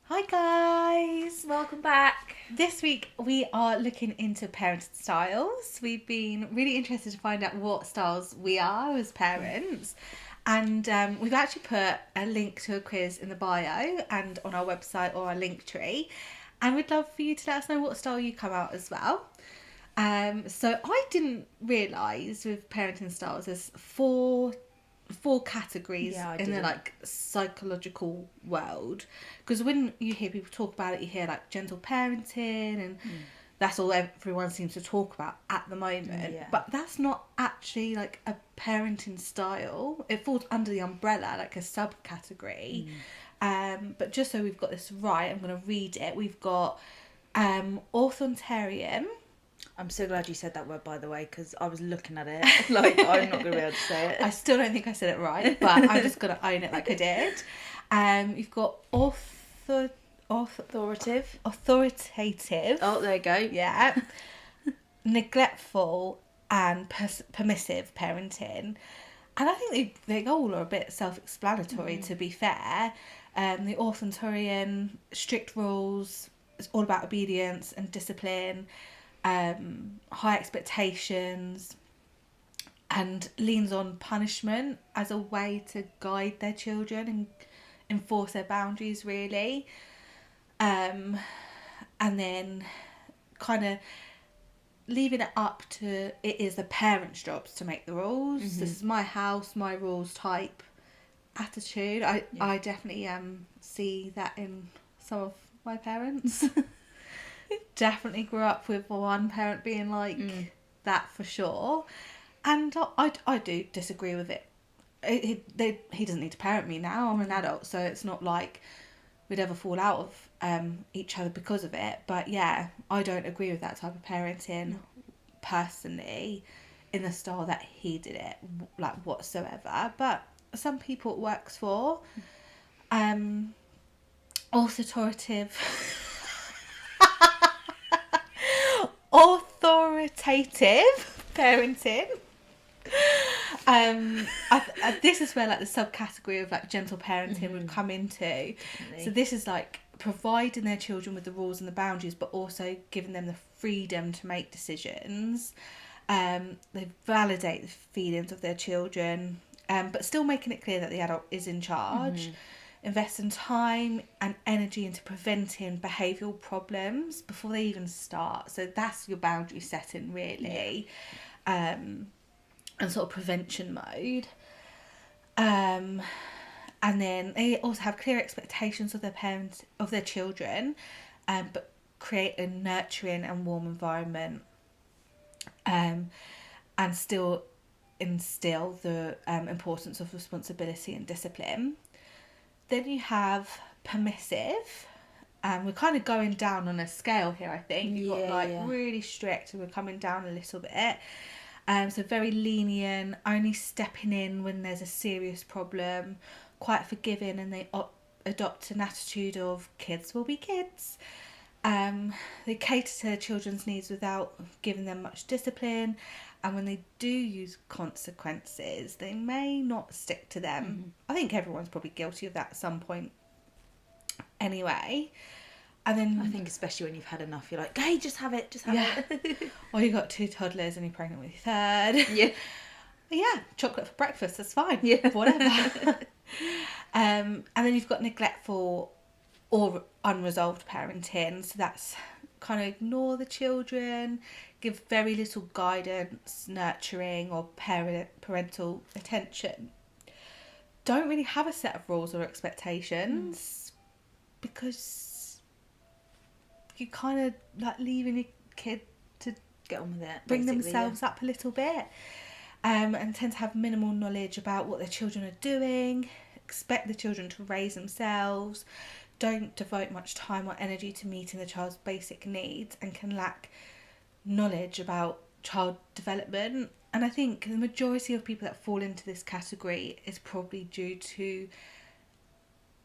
Hi guys! Welcome back. This week we are looking into parenting styles. We've been really interested to find out what styles we are as parents. And we've actually put a link to a quiz in the bio and on our website or our link tree. And we'd love for you to let us know what style you come out as well. So I didn't realise with parenting styles there's four categories Yeah, I in the didn't. like psychological world, because when you hear people talk about it, you hear like gentle parenting and that's all everyone seems to talk about at the moment. Yeah. But that's not actually like a parenting style. It falls under the umbrella like a subcategory. But just so we've got this right, I'm going to read it. We've got authoritarian. I'm so glad you said that word, by the way, because I was looking at it like I'm not going to be able to say it. I still don't think I said it right, but I'm just going to own it like I did. You've got Authoritative. authoritative. Oh, there you go. Yeah. Neglectful and permissive parenting. And I think they all are a bit self-explanatory, to be fair. The authoritarian, strict rules, it's all about obedience and discipline, high expectations, and leans on punishment as a way to guide their children and enforce their boundaries, really. And then kind of leaving it up to it is the parents' jobs to make the rules. This is my house, my rules type attitude. I definitely see that in some of my parents. Definitely grew up with one parent being like that for sure, and I do disagree with it. He doesn't need to parent me now. I'm an adult, so it's not like we'd ever fall out of each other because of it. But yeah, I don't agree with that type of parenting personally, in the style that he did it, like whatsoever. But some people it works for. Authoritative. Authoritative parenting. This is where like the subcategory of like gentle parenting would come into. Definitely. So this is like providing their children with the rules and the boundaries, but also giving them the freedom to make decisions. They validate the feelings of their children, but still making it clear that the adult is in charge. Investing time and energy into preventing behavioural problems before they even start. So that's your boundary setting, really. And sort of prevention mode. And then they also have clear expectations of their parents, of their children, but create a nurturing and warm environment, and still instill the importance of responsibility and discipline. Then you have permissive, and we're kind of going down on a scale here, I think. You've got like really strict, and we're coming down a little bit. So very lenient, only stepping in when there's a serious problem, quite forgiving, and they adopt an attitude of kids will be kids. They cater to their children's needs without giving them much discipline, and when they do use consequences, they may not stick to them. I think everyone's probably guilty of that at some point anyway. And then I think especially when you've had enough, you're like, hey, just have it. or you've got 2 toddlers and you're pregnant with your third. Yeah. Yeah, chocolate for breakfast, that's fine. Yeah. Whatever. And then you've got neglectful or unresolved parenting. So that's kind of ignore the children, give very little guidance, nurturing, or parental attention. Don't really have a set of rules or expectations because you kind of like leaving your kid to Get on with it. bring basically, themselves up a little bit, and tend to have minimal knowledge about what their children are doing, expect the children to raise themselves, don't devote much time or energy to meeting the child's basic needs, and can lack knowledge about child development. And I think the majority of people that fall into this category is probably due to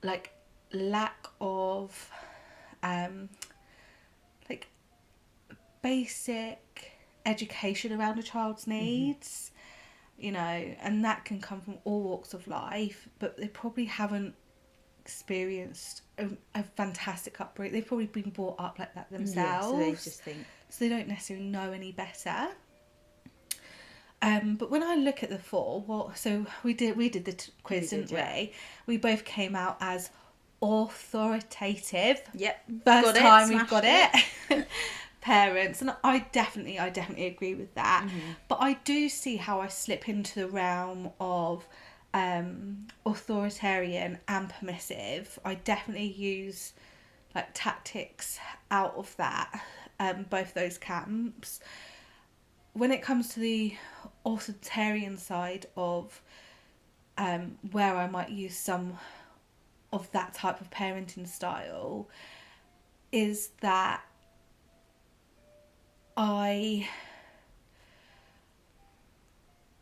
like lack of like basic education around a child's needs, you know, and that can come from all walks of life, but they probably haven't experienced a fantastic upbringing. They've probably been brought up like that themselves. So they just think. So they don't necessarily know any better. But when I look at the 4, so we did the quiz, didn't we? We both came out as authoritative. Yep. First time we've got it. Parents, and I definitely agree with that. But I do see how I slip into the realm of authoritarian and permissive. I definitely use like tactics out of that, both those camps. When it comes to the authoritarian side of where I might use some of that type of parenting style, is that I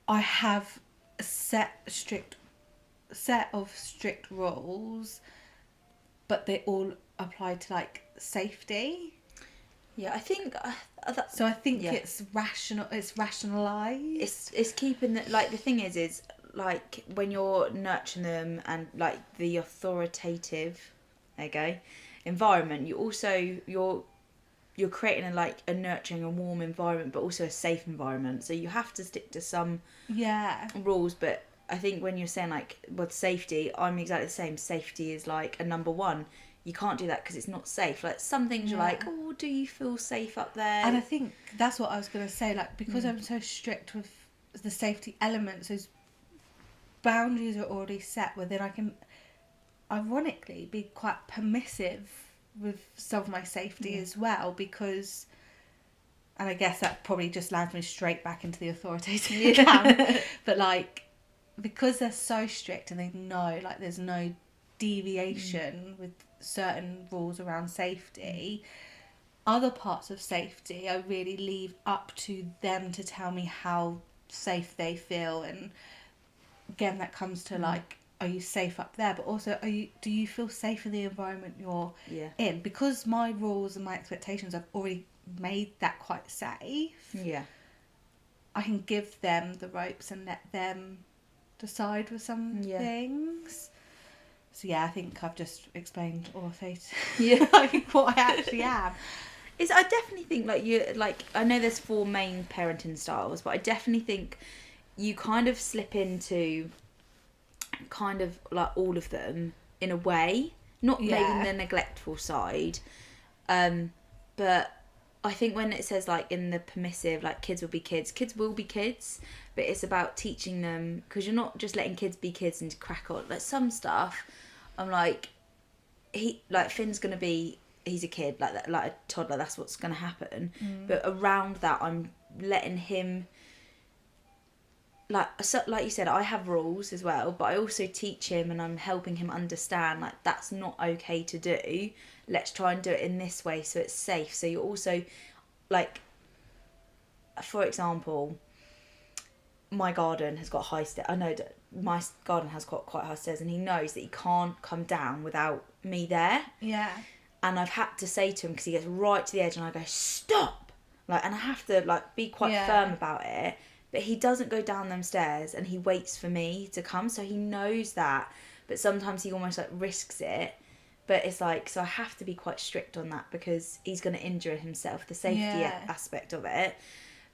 have a set of strict rules, but they all apply to like safety. Yeah, I think. So I think it's rational. It's rationalised. It's keeping the, like, the thing is like when you're nurturing them and like the authoritative, environment. You also you're creating a nurturing and warm environment, but also a safe environment. So you have to stick to some rules. But I think when you're saying like with safety, I'm exactly the same. Safety is like a number one. You can't do that because it's not safe. Like some things you're like, oh, do you feel safe up there? And I think that's what I was going to say. Like, because I'm so strict with the safety elements, those boundaries are already set, where then I can, ironically, be quite permissive with some of my safety as well, because, and I guess that probably just lands me straight back into the authoritative camp. But like, because they're so strict and they know like there's no deviation with certain rules around safety, other parts of safety I really leave up to them to tell me how safe they feel. And again, that comes to like, are you safe up there, but also do you feel safe in the environment you're in? Because my rules and my expectations, I've already made that quite safe. I can give them the ropes and let them decide with some things. So I think I've just explained like what I actually am. I definitely think I know there's 4 main parenting styles, but I definitely think you kind of slip into kind of like all of them in a way, not maybe the neglectful side, but I think when it says like in the permissive, like kids will be kids, but it's about teaching them, because you're not just letting kids be kids and crack on. Like some stuff, I'm like, Finn's gonna be, he's a kid, like that, like a toddler, that's what's gonna happen. But around that, I'm letting him, like you said, I have rules as well, but I also teach him and I'm helping him understand like that's not okay to do. Let's try and do it in this way so it's safe. So you're also like, for example, my garden has got high stairs. I know that my garden has got quite high stairs, and he knows that he can't come down without me there. And I've had to say to him, because he gets right to the edge and I go, stop! Like, and I have to like be quite firm about it. But he doesn't go down them stairs, and he waits for me to come, so he knows that. But sometimes he almost like risks it. But it's like, so I have to be quite strict on that, because he's going to injure himself, the safety aspect of it.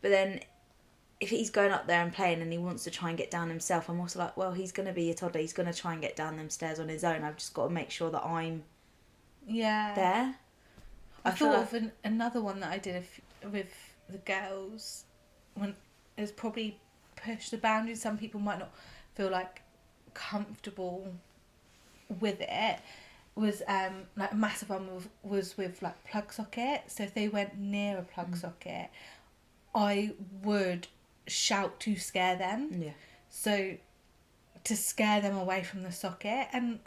But then if he's going up there and playing and he wants to try and get down himself, I'm also like, well, he's going to be a toddler, he's going to try and get down them stairs on his own. I've just got to make sure that I'm there. I thought of another one that I did with the girls, when it was probably push the boundaries. Some people might not feel like comfortable with it. Was like a massive one was with like plug sockets. So if they went near a plug socket, I would shout to scare them. So to scare them away from the socket. And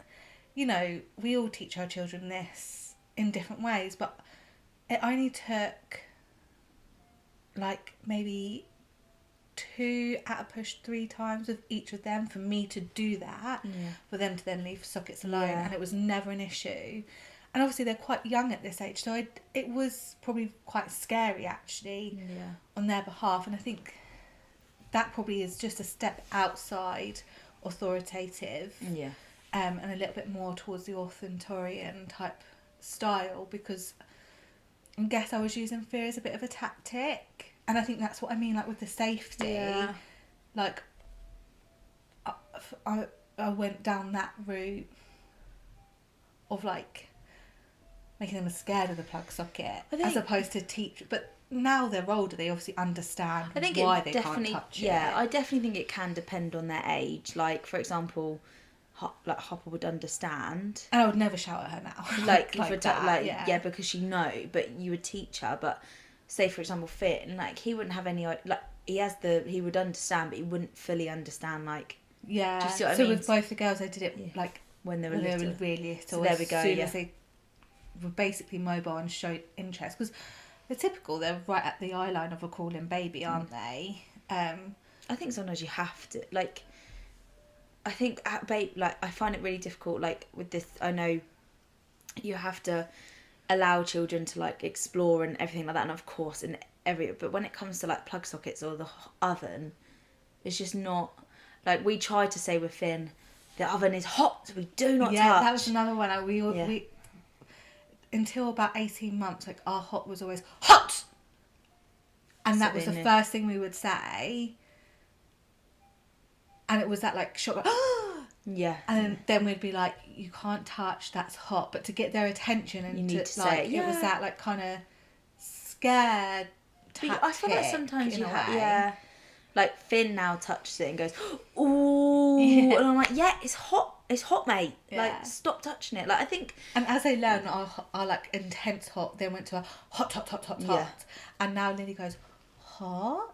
you know, we all teach our children this in different ways, but it only took like maybe 2 at a push 3 times with each of them for me to do that, for them to then leave sockets alone, and it was never an issue. And obviously they're quite young at this age, so it was probably quite scary actually on their behalf. And I think that probably is just a step outside authoritative, and a little bit more towards the authoritarian type style, because I guess I was using fear as a bit of a tactic. And I think that's what I mean, like with the safety. Yeah. Like, I went down that route of like making them scared of the plug socket, as opposed to teach. But now they're older, they obviously understand why they can't touch it. Yeah, I definitely think it can depend on their age. Like, for example, like Hopper would understand. And I would never shout at her now. Like, that, because she know, but you would teach her. But say, for example, Finn, like, he wouldn't have any, like, he would understand, but he wouldn't fully understand, like. Yeah. Do you see what I so mean? with both the girls, I did it like when they were really little. So there we go. As soon as they were basically mobile and showed interest, because they're typical. They're right at the eye line of a crawling baby, aren't they? I think sometimes you have to, like. I think like, I find it really difficult. Like with this, I know you have to allow children to like explore and everything like that, and of course, but when it comes to like plug sockets or the oven, it's just not. Like, we try to say with Finn, the oven is hot, so we do not touch. Yeah, that was another one. We until about 18 months, like, our hot was always hot! And that was the first thing we would say. And it was that, like, shock, like, yeah. And then we'd be like, you can't touch, that's hot. But to get their attention and you need to like, say it. Yeah. It was that, like, kind of scared tactic. I feel like sometimes you have, yeah. Like, Finn now touches it and goes, ooh. Yeah. And I'm like, yeah, it's hot, mate. Yeah. Like, stop touching it. Like, I think. And as they learn, our like, intense hot, they went to a hot. Yeah. And now Lily goes, hot?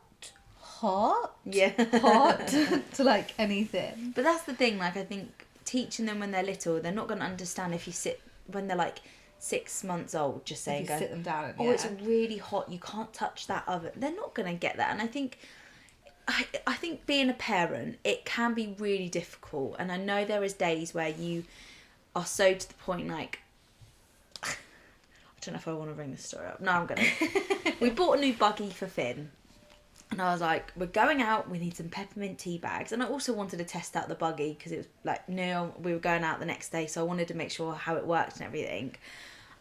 Yeah. Hot? To, like, anything. But that's the thing, like, I think teaching them when they're little, they're not going to understand if you when they're, like, 6 months old, just saying, sit them down. It's really hot, you can't touch that oven. They're not going to get that. And I think. I think being a parent, it can be really difficult, and I know there is days where you are so to the point, like, I don't know if I want to bring this story up. No, I'm gonna. We bought a new buggy for Finn, and I was like, we're going out, we need some peppermint tea bags, and I also wanted to test out the buggy because it was like new, we were going out the next day, so I wanted to make sure how it worked and everything.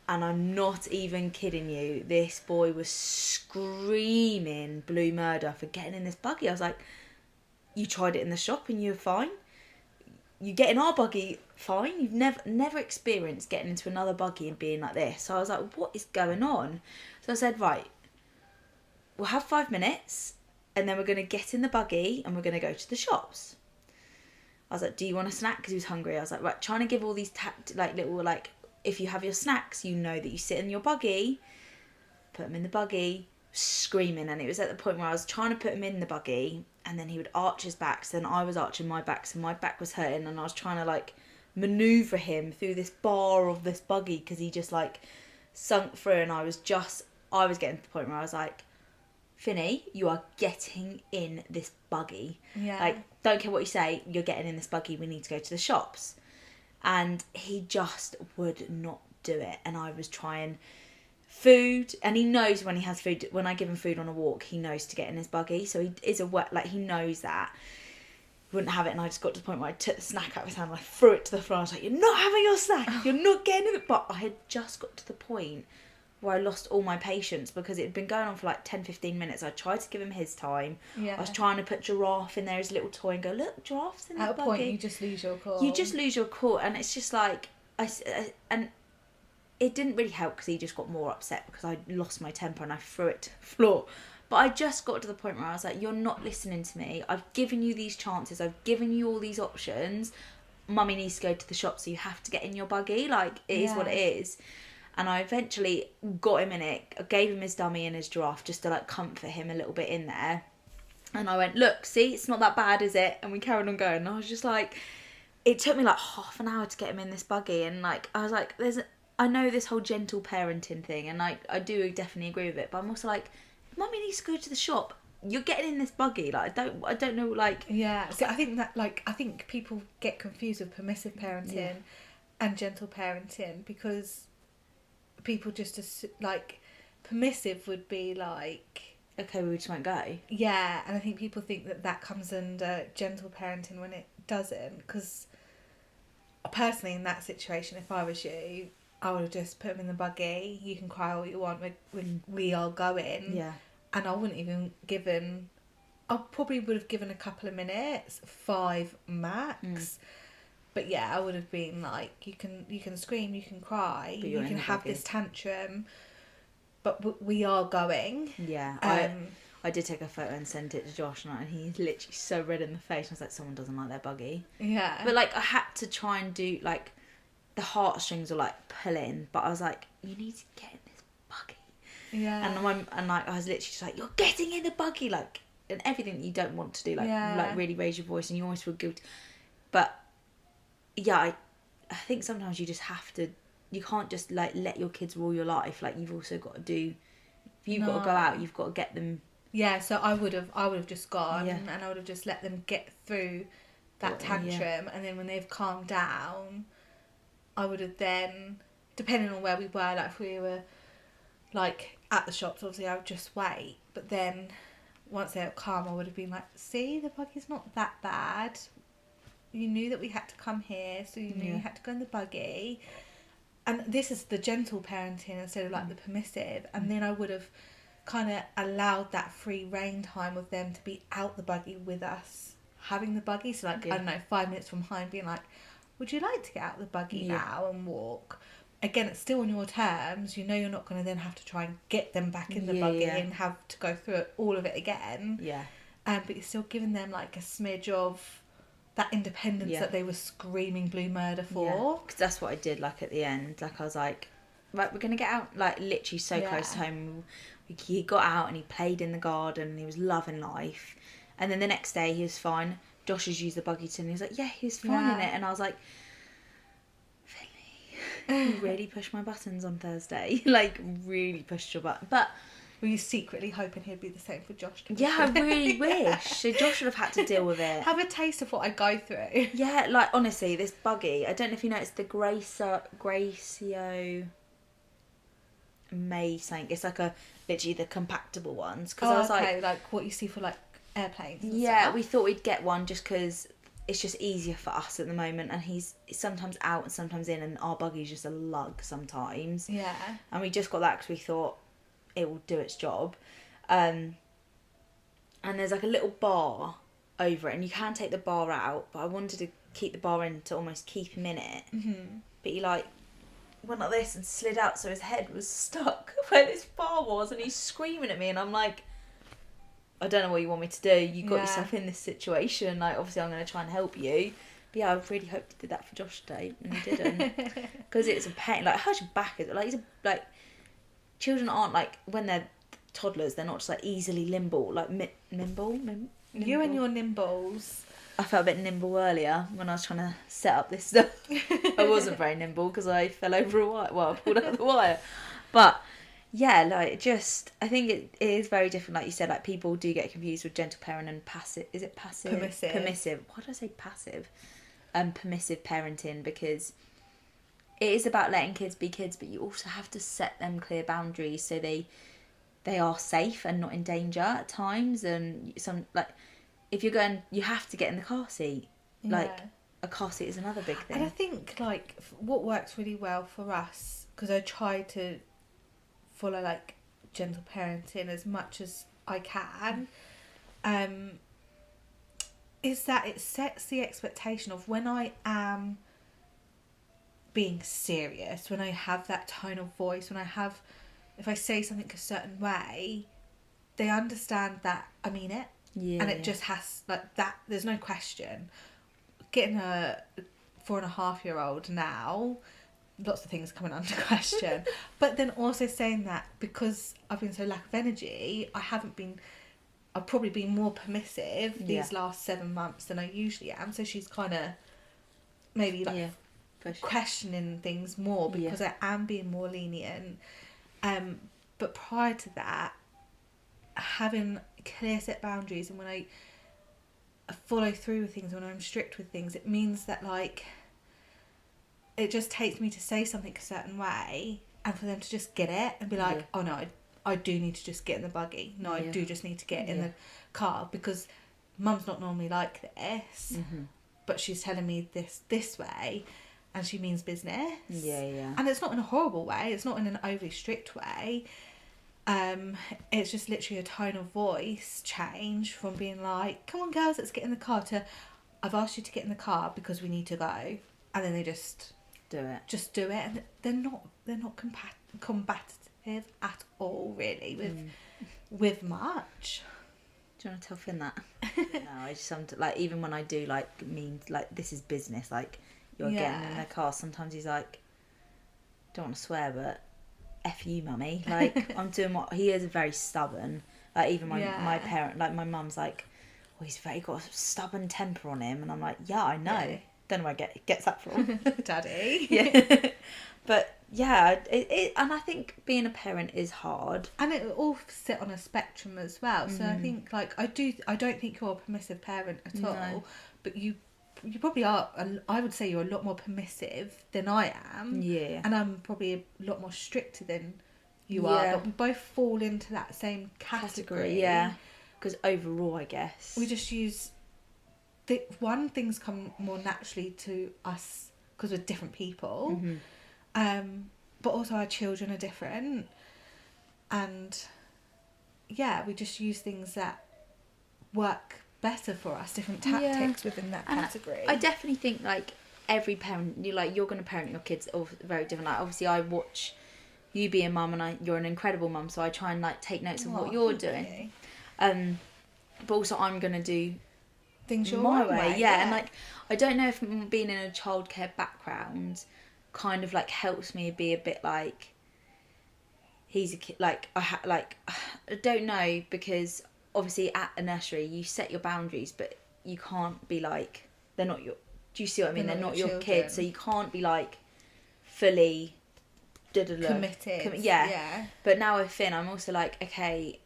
And I'm not even kidding you, this boy was screaming blue murder for getting in this buggy. I was like, you tried it in the shop and you were fine? You get in our buggy, fine? You've never experienced getting into another buggy and being like this. So I was like, what is going on? So I said, right, we'll have 5 minutes and then we're going to get in the buggy and we're going to go to the shops. I was like, do you want a snack? Because he was hungry. I was like, right, trying to give all these little, like, if you have your snacks, you know that you sit in your buggy, put him in the buggy, screaming. And it was at the point where I was trying to put him in the buggy, and then he would arch his back, so then I was arching my back, so my back was hurting, and I was trying to, like, manoeuvre him through this bar of this buggy, because he just, like, sunk through, and I was getting to the point where I was like, Finny, you are getting in this buggy. Yeah. Like, don't care what you say, you're getting in this buggy, we need to go to the shops. And he just would not do it. And I was trying food. And he knows when he has food. When I give him food on a walk, he knows to get in his buggy. So he is aware, like, he knows that. He wouldn't have it. And I just got to the point where I took the snack out of his hand and I threw it to the floor. I was like, you're not having your snack. You're not getting it. But I had just got to the point where I lost all my patience, because it had been going on for like 10-15 minutes. I tried to give him his time. Yeah. I was trying to put Giraffe in there, his little toy, and go, look, Giraffe's in the buggy. At a point, you just lose your cool. You just lose your cool, and it's just like, and it didn't really help because he just got more upset because I lost my temper and I threw it to the floor. But I just got to the point where I was like, you're not listening to me. I've given you these chances. I've given you all these options. Mummy needs to go to the shop, so you have to get in your buggy. Like, it is what it is. And I eventually got him in it. I gave him his dummy and his Giraffe just to, like, comfort him a little bit in there. And I went, look, see, it's not that bad, is it? And we carried on going. And I was just like, it took me like half an hour to get him in this buggy. And, like, I was like, I know this whole gentle parenting thing, and I do definitely agree with it. But I'm also like, Mummy needs to go to the shop. You're getting in this buggy. Like, I don't know, like. Yeah. So I think that, like, I think people get confused with permissive parenting and gentle parenting, because people just like, permissive would be like, okay, we just won't go. Yeah, and I think people think that comes under gentle parenting when it doesn't, because personally, in that situation, if I was you, I would have just put him in the buggy. You can cry all you want. We are going. Yeah. And I wouldn't even given... I probably would have given a couple of minutes, 5 max. But yeah, I would have been like, you can scream, you can cry, But you you're in can the have buggy. this tantrum, but we are going. Yeah. I did take a photo and sent it to Josh, and he's literally so red in the face. I was like, someone doesn't like their buggy. Yeah. But like, I had to try and do like, the heartstrings were like pulling, but I was like, you need to get in this buggy. Yeah. And like, I was literally just like, you're getting in the buggy, like, and everything that you don't want to do, like really raise your voice, and you always feel guilty. But yeah, I think sometimes you just have to. You can't just like let your kids rule your life. Like, you've also got to do. If you've got to go out, you've got to get them. Yeah, so I would have just gone, and I would have just let them get through that tantrum, and then when they've calmed down, I would have then, depending on where we were, like if we were like at the shops, obviously I would just wait. But then once they were calm, I would have been like, see, the buggy's not that bad. You knew that we had to come here, so you knew you had to go in the buggy. And this is the gentle parenting instead of like the permissive. And then I would have kind of allowed that free reign time of them to be out the buggy with us, having the buggy. So like, I don't know, 5 minutes from home, being like, would you like to get out the buggy now and walk? Again, it's still on your terms. You know you're not going to then have to try and get them back in the buggy and have to go through all of it again. Yeah. But you're still giving them like a smidge of that independence that they were screaming blue murder for. Yeah. Because that's what I did, like, at the end. Like, I was like, right, we're going to get out, like, literally so close to home. He got out and he played in the garden and he was loving life. And then the next day he was fine. Josh has used the buggy to, and he was like, yeah, he was fine in it. And I was like, Finley, you really pushed my buttons on Thursday. Like, really pushed your button. But were you secretly hoping he'd be the same for Josh? Yeah, I really wish. So Josh would have had to deal with it. Have a taste of what I go through. Yeah, like, honestly, this buggy, I don't know if you know, it's the Gracio May something. It's like literally the compactable ones. Because I was like what you see for like airplanes and yeah, stuff. we thought we'd get one just because it's just easier for us at the moment, and he's sometimes out and sometimes in, and our buggy's just a lug sometimes. Yeah. And we just got that because we thought it will do its job. And there's like a little bar over it, and you can take the bar out, but I wanted to keep the bar in to almost keep him in it. Mm-hmm. But he like went like this and slid out, so his head was stuck where this bar was, and he's screaming at me, and I'm like, I don't know what you want me to do. You got yourself in this situation. Like, obviously I'm going to try and help you. But yeah, I really hoped he did that for Josh today, and he didn't. Because it's a pain. Like, how's your back? Like, children aren't like, when they're toddlers, they're not just like easily nimble. Like, nimble? You and your nimbles. I felt a bit nimble earlier when I was trying to set up this stuff. I wasn't very nimble because I fell over a wire. Well, I pulled out the wire. But yeah, like, just, I think it is very different. Like you said, like, people do get confused with gentle parent and passive. Is it passive? Permissive. Why did I say passive? Permissive parenting, because it is about letting kids be kids, but you also have to set them clear boundaries so they are safe and not in danger at times. And some, like, if you're going, you have to get in the car seat. Like, a car seat is another big thing. And I think, like, what works really well for us, because I try to follow, like, gentle parenting as much as I can, is that it sets the expectation of when I am being serious, when I have that tone of voice, if I say something a certain way, they understand that I mean it. Yeah. And it just has, like, that, there's no question. Getting a 4.5-year-old now, lots of things coming under question. But then also saying that because I've been so lack of energy, I've probably been more permissive these last 7 months than I usually am. So she's kind of maybe like questioning things more because I am being more lenient. But prior to that, having clear set boundaries, and when I follow through with things, when I'm strict with things, it means that, like, it just takes me to say something a certain way and for them to just get it and be like, oh no, I do need to just get in the buggy. No, I do just need to get in the car, because mum's not normally like this, but she's telling me this way. and she means business. Yeah. And it's not in a horrible way. It's not in an overly strict way. It's just literally a tone of voice change from being like, come on girls, let's get in the car, to I've asked you to get in the car because we need to go. And then they just do it. And they're not combative at all, really, with much. Do you want to tell Finn that? No, I just like, even when I do like mean like this is business, like you're getting in the car, sometimes he's like, don't want to swear, but F you, mummy. Like, I'm doing what he is, very stubborn. Like, even my parent, like my mum's like, oh, he's very got a stubborn temper on him, and I'm like, yeah, I know. Yeah. Don't know where gets that from. Daddy. Yeah. But yeah, it and I think being a parent is hard, and it will all sit on a spectrum as well. So I think, like, I don't think you're a permissive parent at all, but you probably are. I would say you're a lot more permissive than I am. Yeah. And I'm probably a lot more stricter than you are. But we both fall into that same category. Yeah. Because overall, I guess we just use things come more naturally to us because we're different people. But also our children are different, and we just use things that work better for us, different tactics within that category. I definitely think, like, every parent, you're going to parent your kids all very different. Like, obviously I watch you be a mum, and you're an incredible mum, so I try and like take notes of what you're doing. But also I'm going to do things your my way. way. And like, I don't know if being in a childcare background kind of like helps me be a bit like, he's a kid, like I don't know, because obviously at a nursery you set your boundaries, but you can't be like, they're not your, do you see what I mean? They're not your kids, so you can't be like fully committed. Yeah. But now with Finn, I'm also like, okay,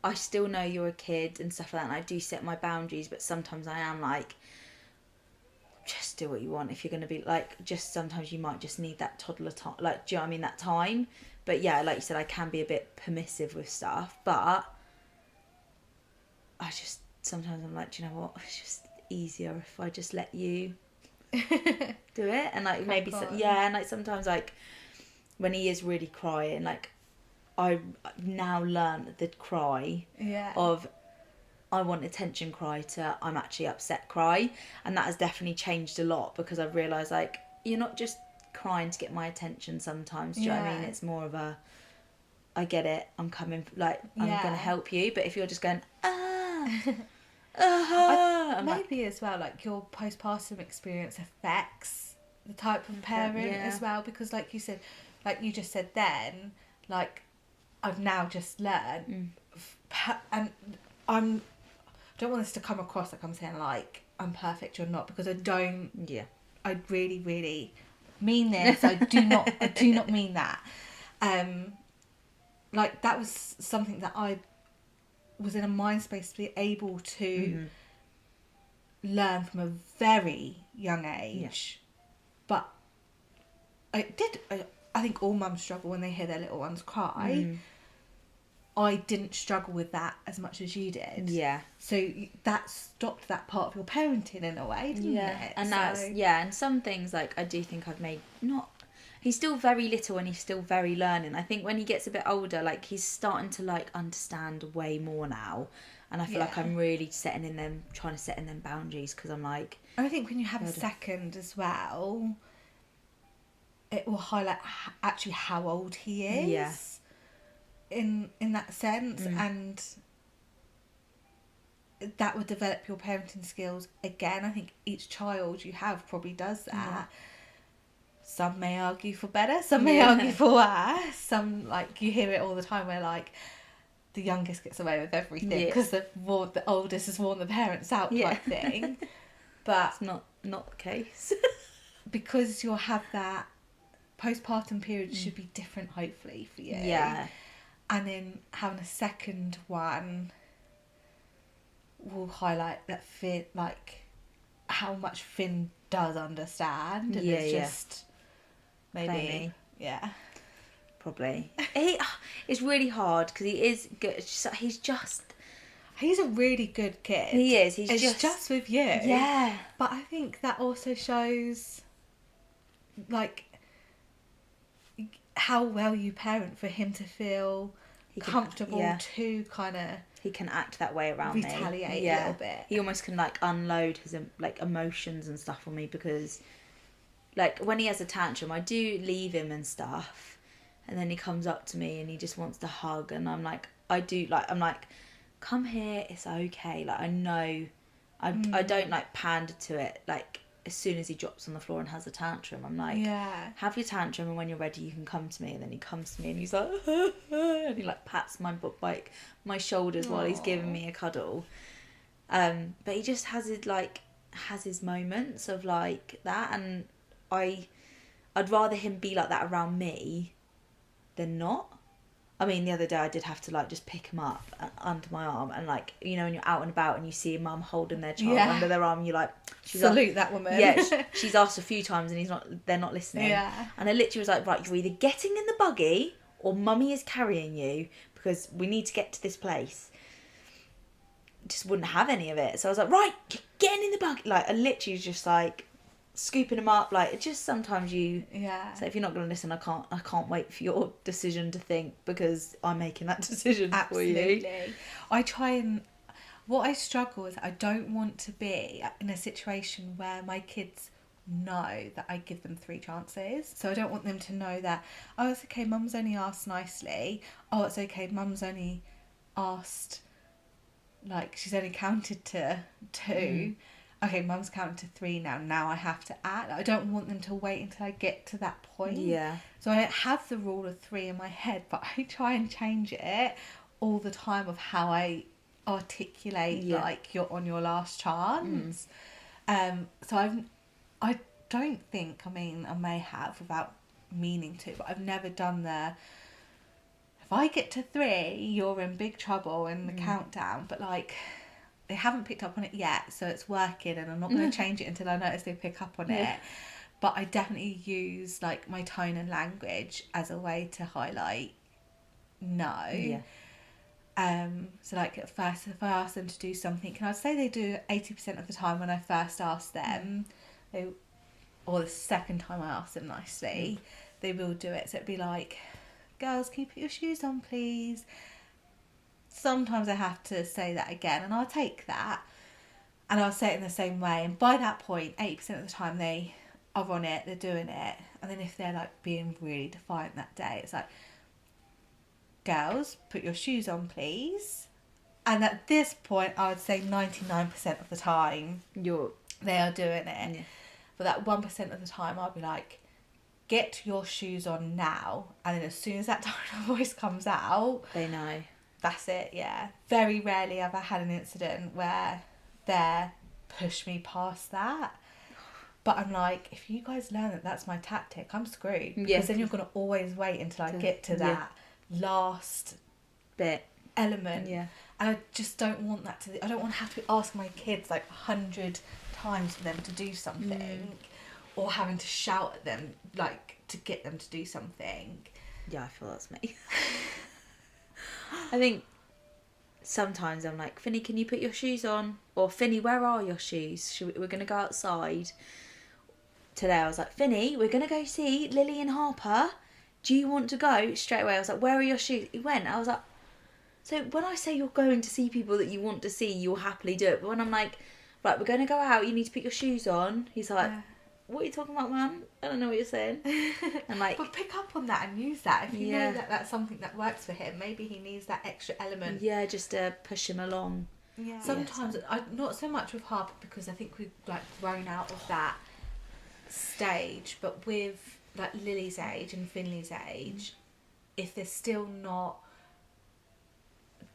I still know you're a kid and stuff like that, and I do set my boundaries, but sometimes I am like, just do what you want. If you're going to be like, just sometimes you might just need that toddler time, like, do you know what I mean, that time. But yeah, like you said, I can be a bit permissive with stuff, but I just, sometimes I'm like, do you know what, it's just easier if I just let you do it. And like, maybe and like sometimes, like when he is really crying, like I now learn the cry of I want attention cry to I'm actually upset cry, and that has definitely changed a lot, because I've realised, like, you're not just crying to get my attention sometimes, do you know what I mean? It's more of a, I get it, I'm coming, like, I'm going to help you. But if you're just going, maybe as well, like, your postpartum experience affects the type of parent as well, because like you said, like you just said then, like, I've now just learned, and I don't want this to come across like I'm saying like I'm perfect, you're not, because I don't. I really, really mean this. I do not mean that. Like, that was something that I was in a mind space to be able to learn from a very young age. But I think all mums struggle when they hear their little ones cry. I didn't struggle with that as much as you did. So that stopped that part of your parenting in a way, didn't it? And that's, and some things, like, I do think I've made, he's still very little and he's still very learning. I think when he gets a bit older, like, he's starting to, like, understand way more now. And I feel like I'm really trying to set in them boundaries, because I'm like... And I think when you have a second as well, it will highlight actually how old he is. In that sense, and that would develop your parenting skills again. I think each child you have probably does that. Some may argue for better, some may argue for worse. Some, like, you hear it all the time where, like, the youngest gets away with everything because the oldest has worn the parents out, type thing. But it's not the case. Because you'll have that postpartum period should be different, hopefully, for you. And then having a second one will highlight that Finn, like, how much Finn does understand. And it's just maybe, probably. It's really hard because he is good. He's a really good kid. He is. He's just with you. Yeah. But I think that also shows like how well you parent for him to feel comfortable to kind of he can act that way around retaliate me. a little bit. He almost can like unload his like emotions and stuff on me, because like when he has a tantrum, I do leave him and stuff, and then he comes up to me and he just wants to hug, and I'm like, I'm like, come here, it's okay. Like I know, I don't like pander to it. Like as soon as he drops on the floor and has a tantrum, I'm like, have your tantrum, and when you're ready you can come to me. And then he comes to me and he's like and he like pats my shoulders while he's giving me a cuddle. But he just has his moments of like that, and I'd rather him be like that around me than not. I mean, the other day I did have to like just pick him up under my arm, and like, you know, when you're out and about and you see a mum holding their child under their arm, you're like, salute that woman. Yeah, she's asked a few times and they're not listening. Yeah. And I literally was like, right, you're either getting in the buggy or mummy is carrying you, because we need to get to this place. Just wouldn't have any of it. So I was like, right, getting in the buggy. Like I literally was just like scooping him up. Like it just sometimes you so if you're not going to listen, I can't wait for your decision to think, because I'm making that decision for you. Absolutely. I try and what I struggle with, I don't want to be in a situation where my kids know that I give them 3 chances. So I don't want them to know that, oh, it's okay, mum's only asked nicely. Oh, it's okay, mum's only asked, like, she's only counted to 2. Okay, mum's counted to 3 now I have to act. I don't want them to wait until I get to that point. Yeah. So I have the rule of 3 in my head, but I try and change it all the time of how I articulate like you're on your last chance. So I don't think, I mean, I may have without meaning to, but I've never done if I get to 3 you're in big trouble in the countdown. But like they haven't picked up on it yet, so it's working, and I'm not going to change it until I notice they pick up on it. But I definitely use like my tone and language as a way to highlight no. So like at first, if I ask them to do something, and I'd say they do 80% of the time when I first ask them, or the second time I ask them nicely, they will do it. So it'd be like, girls, can you put your shoes on, please? Sometimes I have to say that again, and I'll take that, and I'll say it in the same way. And by that point, 80% of the time they are on it, they're doing it. And then if they're like being really defiant that day, it's like, girls, put your shoes on, please. And at this point, I would say 99% of the time they are doing it. Yeah. But that 1% of the time, I'll be like, get your shoes on now. And then as soon as that tone of voice comes out, they know. That's it, yeah. Very rarely have I had an incident where they push me past that. But I'm like, if you guys learn that that's my tactic, I'm screwed. Because then you're going to always wait until I get to that last bit element. Yeah. And I just don't want that I don't want to have to ask my kids like 100 times for them to do something, or having to shout at them like to get them to do something. Yeah, I feel that's me. I think sometimes I'm like, Finny, can you put your shoes on? Or Finny, where are your shoes? We're going to go outside. Today I was like, Finny, we're going to go see Lily and Harper. Do you want to go? Straight away I was like, where are your shoes? He went. I was like, so when I say you're going to see people that you want to see, you'll happily do it. But when I'm like, right, we're going to go out, you need to put your shoes on. He's like, what are you talking about, Mum? I don't know what you're saying. And like, but pick up on that and use that. If you know that that's something that works for him, maybe he needs that extra element. Yeah, just to push him along. Yeah. Sometimes, not so much with Harper, because I think we've like grown out of that stage. But with like Lily's age and Finley's age, if they're still not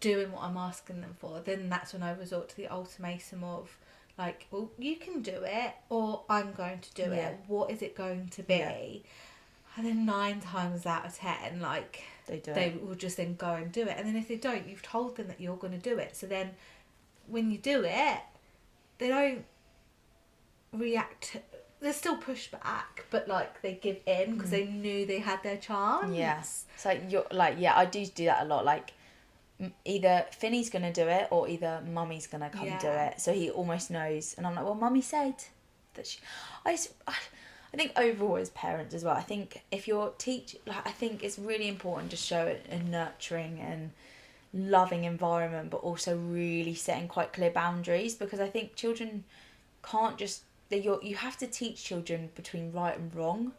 doing what I'm asking them for, then that's when I resort to the ultimatum of like, well, you can do it, or I'm going to do it. What is it going to be? Yeah. And then 9 times out of 10, like, they will just then go and do it. And then if they don't, you've told them that you're going to do it. So then when you do it, they don't react. They still push back, but like they give in because they knew they had their chance. Yes. So you're like, I do that a lot. Like, either Finny's gonna do it or either Mummy's gonna come do it. So he almost knows, and I'm like, well, Mummy said that she. I I think overall as parents as well, I think if you're I think it's really important to show a nurturing and loving environment, but also really setting quite clear boundaries, because I think children can't just you have to teach children between right and wrong.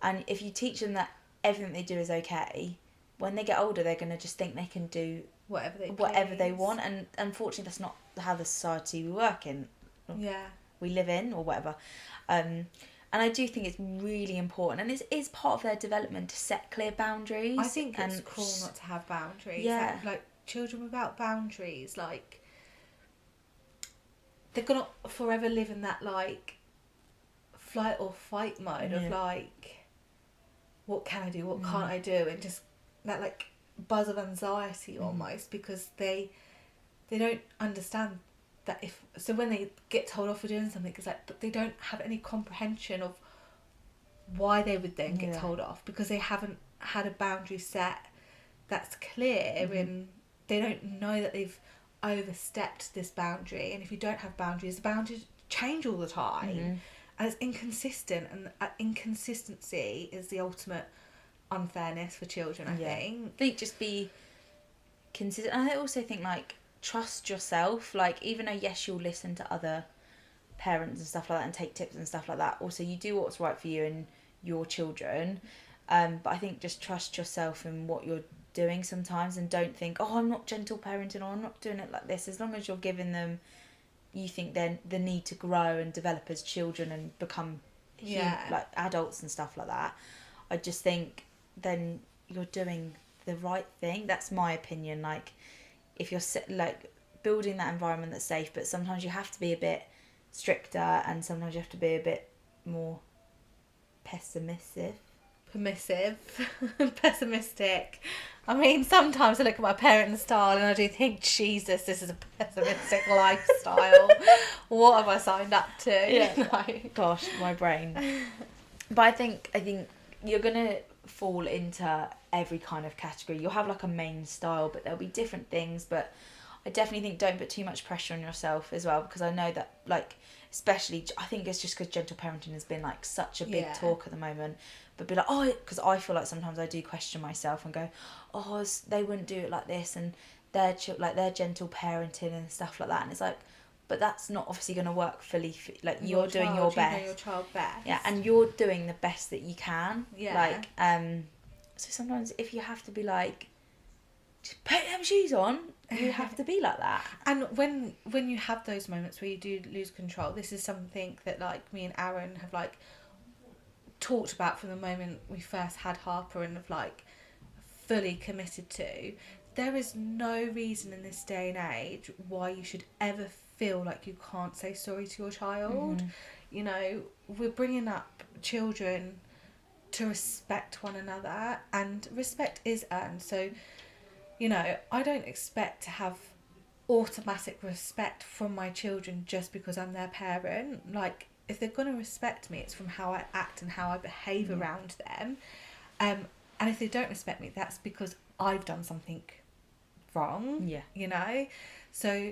And if you teach them that everything they do is okay, when they get older they're going to just think they can do whatever they want, and unfortunately that's not how the society we work in, we live in, or whatever. And I do think it's really important, and it is part of their development to set clear boundaries. I think it's cool not to have boundaries. Yeah. Like children without boundaries, like they're gonna forever live in that like flight or fight mode of like, what can I do, what can't I do, and just that like buzz of anxiety almost, because they don't understand that when they get told off for doing something, it's like, but they don't have any comprehension of why they would then get told off, because they haven't had a boundary set that's clear, and they don't know that they've overstepped this boundary. And if you don't have boundaries, the boundaries change all the time, and it's inconsistent, and inconsistency is the ultimate unfairness for children. I think just be consistent. And I also think like trust yourself, like even though yes you'll listen to other parents and stuff like that and take tips and stuff like that, also you do what's right for you and your children, but I think just trust yourself in what you're doing sometimes, and don't think, oh, I'm not gentle parenting, or I'm not doing it like this. As long as you're giving them, you think then the need to grow and develop as children and become like adults and stuff like that, I just think then you're doing the right thing. That's my opinion. Like if you're like building that environment that's safe, but sometimes you have to be a bit stricter, and sometimes you have to be a bit more pessimistic. I mean, sometimes I look at my parenting style and I do think, Jesus, this is a pessimistic lifestyle. What have I signed up to? Yeah. Like, gosh, my brain. But I think you're gonna fall into every kind of category. You'll have like a main style, but there'll be different things. But I definitely think don't put too much pressure on yourself as well, because I know that like, especially, I think it's just because gentle parenting has been like such a big talk at the moment. But be like, oh, because I feel like sometimes I do question myself and go, oh, they wouldn't do it like this, and they're gentle parenting and stuff like that. And it's like, but that's not obviously going to work fully. Like you're doing your best. You know your child best. Yeah, and you're doing the best that you can. Yeah. Like, so sometimes if you have to be like, just put them shoes on, you have to be like that. And when you have those moments where you do lose control, this is something that like me and Aaron have like talked about from the moment we first had Harper, and have like fully committed to. There is no reason in this day and age why you should ever feel like you can't say sorry to your child. You know, we're bringing up children to respect one another, and respect is earned. So, you know, I don't expect to have automatic respect from my children just because I'm their parent. Like, if they're going to respect me, it's from how I act and how I behave around them. And if they don't respect me, that's because I've done something wrong. You know? So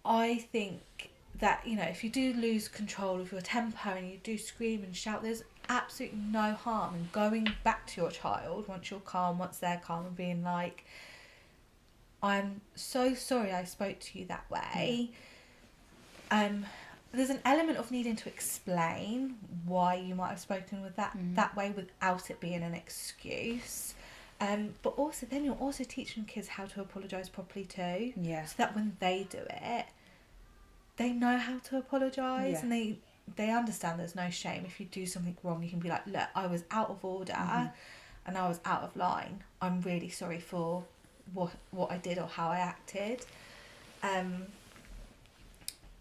I think that, you know, if you do lose control of your temper and you do scream and shout, there's absolutely no harm in going back to your child once you're calm, once they're calm, and being like, I'm so sorry I spoke to you that way. There's an element of needing to explain why you might have spoken with that way without it being an excuse. But also then you're also teaching kids how to apologise properly too. Yeah. So that when they do it, they know how to apologise, and they understand there's no shame. If you do something wrong, you can be like, look, I was out of order and I was out of line. I'm really sorry for what I did or how I acted.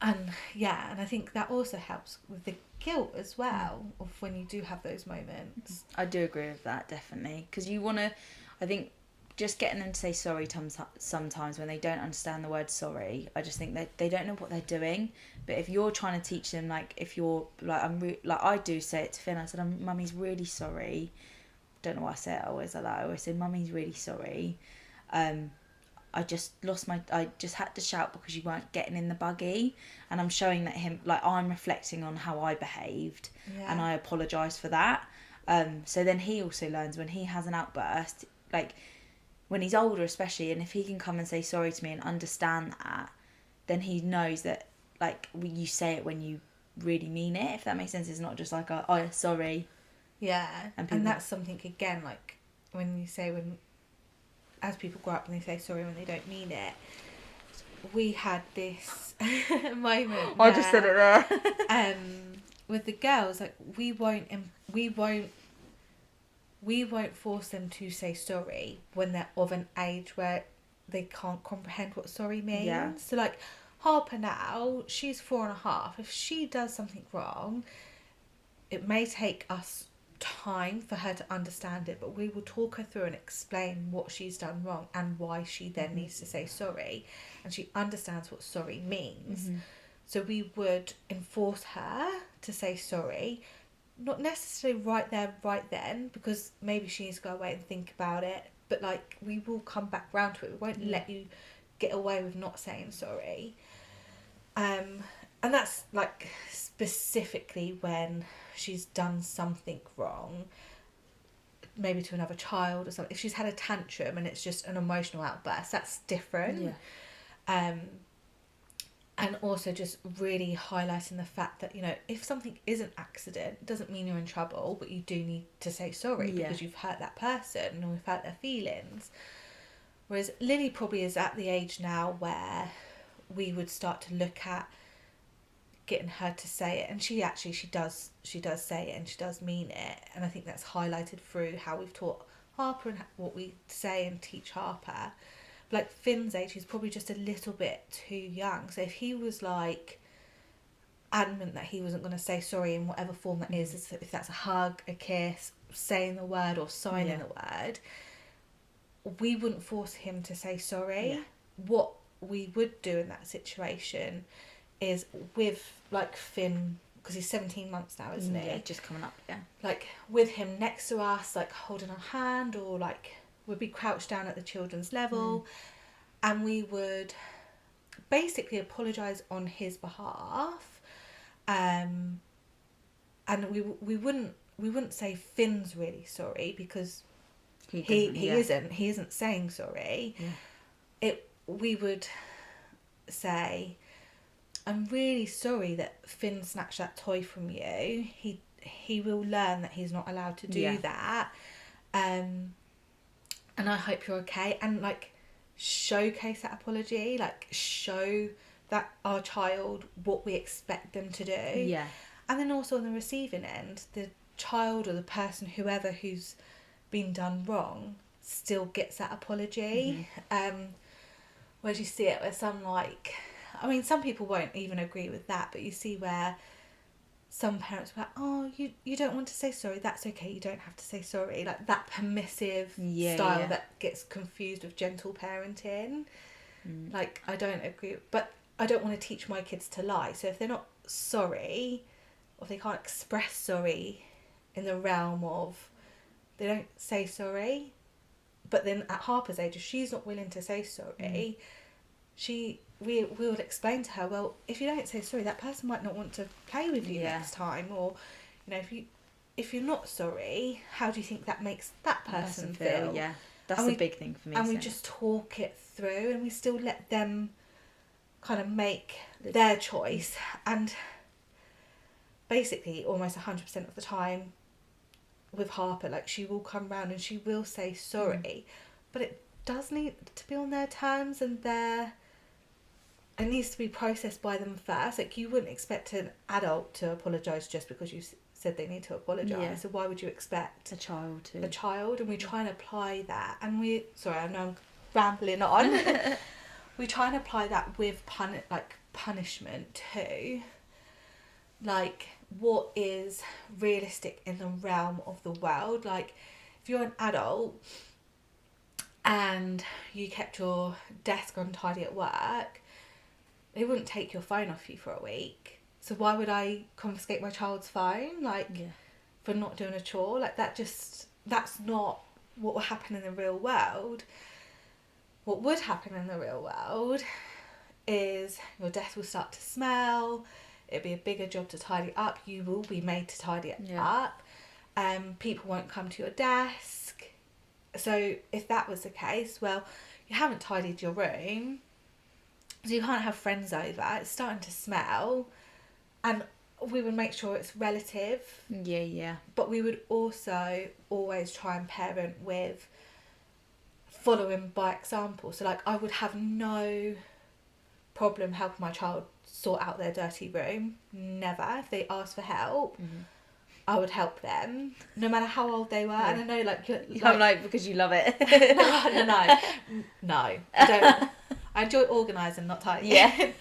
And I think that also helps with the guilt as well of when you do have those moments. I do agree with that, definitely, because you want to, I think just getting them to say sorry sometimes when they don't understand the word sorry, I just think they don't know what they're doing. But if you're trying to teach them, like if you're like, I do say it to Finn, I said, Mummy's really sorry. Don't know why I say it always like that. I always say, Mummy's really sorry. I just had to shout because you weren't getting in the buggy. And I'm showing that him, like, I'm reflecting on how I behaved, and I apologise for that. So then he also learns when he has an outburst, like when he's older especially, and if he can come and say sorry to me and understand that, then he knows that, like, you say it when you really mean it, if that makes sense. It's not just like oh, sorry. Yeah, and that's something, again, like when you say, as people grow up and they say sorry when they don't mean it. We had this moment. I just said it there. With the girls, like we won't force them to say sorry when they're of an age where they can't comprehend what sorry means. Yeah. So like Harper now, she's 4.5. If she does something wrong, it may take us time for her to understand it, but we will talk her through and explain what she's done wrong and why she then needs to say sorry, and she understands what sorry means. So we would enforce her to say sorry, not necessarily right there right then, because maybe she needs to go away and think about it, but like we will come back round to it. We won't let you get away with not saying sorry. And that's like specifically when she's done something wrong, maybe to another child or something. If she's had a tantrum and it's just an emotional outburst, that's different. And also just really highlighting the fact that, you know, if something is an accident, it doesn't mean you're in trouble, but you do need to say sorry because you've hurt that person or you've hurt their feelings. Whereas Lily probably is at the age now where we would start to look at getting her to say it, and she does say it and she does mean it, and I think that's highlighted through how we've taught Harper and what we say and teach Harper. But like Finn's age, he's probably just a little bit too young, so if he was like adamant that he wasn't going to say sorry in whatever form that is, if that's a hug, a kiss, saying the word or signing the word, we wouldn't force him to say sorry. What we would do in that situation is with like Finn, because he's 17 months now, isn't he? Yeah, just coming up, like with him next to us, like holding our hand, or like we'd be crouched down at the children's level, and we would basically apologise on his behalf, and we wouldn't say Finn's really sorry, because he isn't saying sorry. We would say, I'm really sorry that Finn snatched that toy from you. He will learn that he's not allowed to do that. And I hope you're okay. And like showcase that apology, like show that our child what we expect them to do. Yeah. And then also on the receiving end, the child or the person, whoever who's been done wrong, still gets that apology. Whereas you see it where some some people won't even agree with that, but you see where some parents are like, oh, you don't want to say sorry, that's okay, you don't have to say sorry. Like that permissive style that gets confused with gentle parenting. Like, I don't agree, but I don't want to teach my kids to lie. So if they're not sorry, or if they can't express sorry in the realm of, they don't say sorry, but then at Harper's age, if she's not willing to say sorry, we would explain to her, well, if you don't say sorry, that person might not want to play with you next time, or, you know, if you're not sorry, how do you think that makes that person feel? Yeah, that's the big thing for me. And we just talk it through, and we still let them kind of make their choice. And basically, almost 100% of the time with Harper, like, she will come round and she will say sorry, but it does need to be on their terms, and it needs to be processed by them first. Like, you wouldn't expect an adult to apologise just because you said they need to apologise. So why would you expect a child to? A child, and we try and apply that. And I know I'm rambling on. We try and apply that with punishment too. Like, what is realistic in the realm of the world? Like, if you're an adult and you kept your desk untidy at work, they wouldn't take your phone off you for a week. So why would I confiscate my child's phone, for not doing a chore? Like, that's not what will happen in the real world. what would happen in the real world is your desk will start to smell. It'll be a bigger job to tidy up. You will be made to tidy it up. People won't come to your desk. So if that was the case, well, you haven't tidied your room, so you can't have friends over. It's starting to smell, and we would make sure it's relative. Yeah. But we would also always try and parent with following by example. So like, I would have no problem helping my child sort out their dirty room. Never. If they asked for help, I would help them, no matter how old they were. Yeah. And I know, like I'm like, because you love it. No. I don't. I enjoy organising, not tidying. Yeah.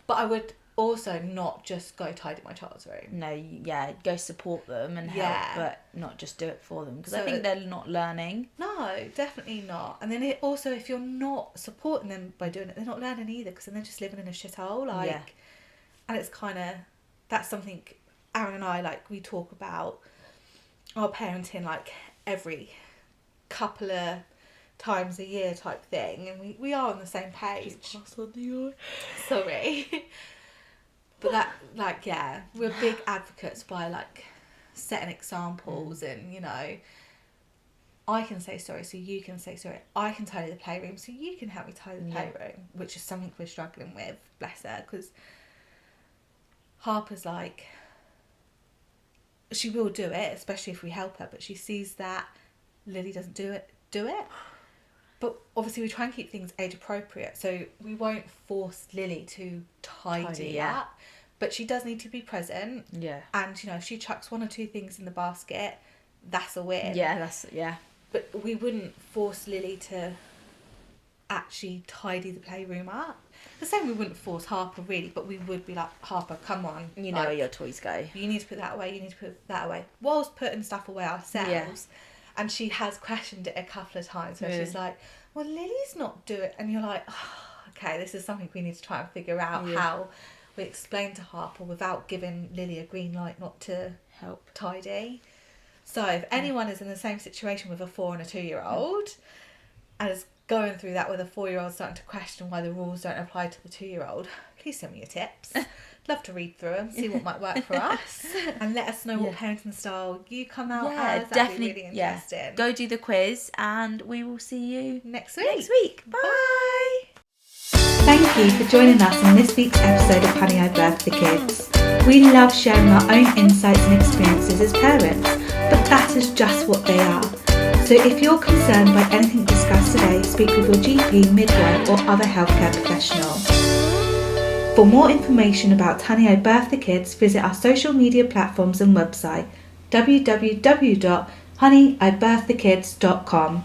But I would also not just go tidy my child's room. No, go support them and help, but not just do it for them, because I think they're not learning. No, definitely not. And then also, if you're not supporting them by doing it, they're not learning either, because then they're just living in a shithole. And it's kind of, that's something Aaron and I, like, we talk about our parenting like every couple of times a year type thing, and we are on the same page. Just pass on the Sorry. But that, like, we're big advocates by, like, setting examples, and, you know, I can say sorry so you can say sorry. I can tidy the playroom so you can help me tidy the playroom, which is something we're struggling with, bless her, because Harper's like, she will do it, especially if we help her, but she sees that Lily doesn't do it. But obviously we try and keep things age appropriate, so we won't force Lily to tidy up, but she does need to be present. Yeah. And, you know, if she chucks one or two things in the basket, that's a win. Yeah, But we wouldn't force Lily to actually tidy the playroom up. The same, we wouldn't force Harper really, but we would be like, Harper, come on. You know where your toys go. You need to put that away, you need to put that away. Whilst putting stuff away ourselves. Yeah. And she has questioned it a couple of times where she's like, well, Lily's not doing it. And you're like, okay, this is something we need to try and figure out how we explain to Harper without giving Lily a green light not to help tidy. So if anyone is in the same situation with a 4 and a 2-year-old and is going through that with a 4-year-old starting to question why the rules don't apply to the 2-year-old, please send me your tips. Love to read through them, see what might work for us, and let us know what parenting style you come out as. That'd be really interesting. Go do the quiz, and we will see you next week. Bye. Thank you for joining us in this week's episode of Honey, I Birthed the Kids. We love sharing our own insights and experiences as parents, but that is just what they are. So if you're concerned by anything discussed today, speak with your GP, midwife or other healthcare professional. For more information about Honey, I Birthed the Kids, visit our social media platforms and website www.honeyiBirthedTheKids.com.